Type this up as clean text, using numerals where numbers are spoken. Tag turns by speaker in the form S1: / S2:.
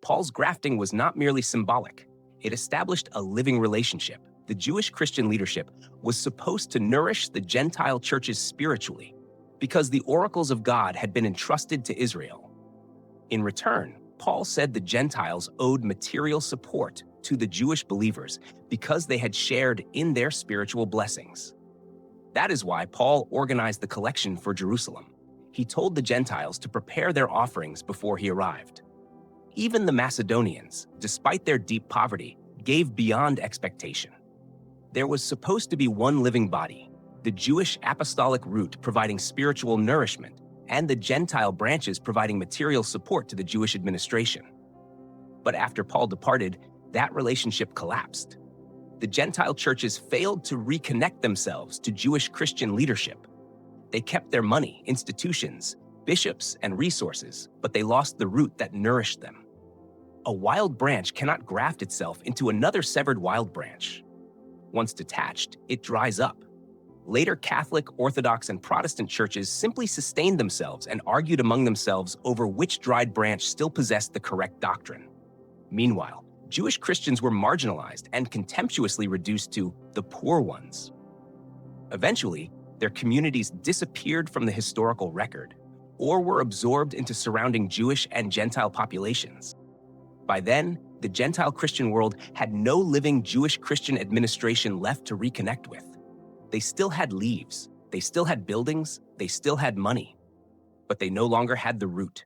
S1: Paul's grafting was not merely symbolic. It established a living relationship. The Jewish Christian leadership was supposed to nourish the Gentile churches spiritually because the oracles of God had been entrusted to Israel. In return, Paul said the Gentiles owed material support to the Jewish believers because they had shared in their spiritual blessings. That is why Paul organized the collection for Jerusalem. He told the Gentiles to prepare their offerings before he arrived. Even the Macedonians, despite their deep poverty, gave beyond expectation. There was supposed to be one living body, the Jewish apostolic root providing spiritual nourishment, and the Gentile branches providing material support to the Jewish administration. But after Paul departed, that relationship collapsed. The Gentile churches failed to reconnect themselves to Jewish Christian leadership. They kept their money, institutions, bishops, and resources, but they lost the root that nourished them. A wild branch cannot graft itself into another severed wild branch. Once detached, it dries up. Later Catholic, Orthodox, and Protestant churches simply sustained themselves and argued among themselves over which dried branch still possessed the correct doctrine. Meanwhile, Jewish Christians were marginalized and contemptuously reduced to the poor ones. Eventually, their communities disappeared from the historical record or were absorbed into surrounding Jewish and Gentile populations. By then, the Gentile Christian world had no living Jewish Christian administration left to reconnect with. They still had leaves, they still had buildings, they still had money, but they no longer had the root.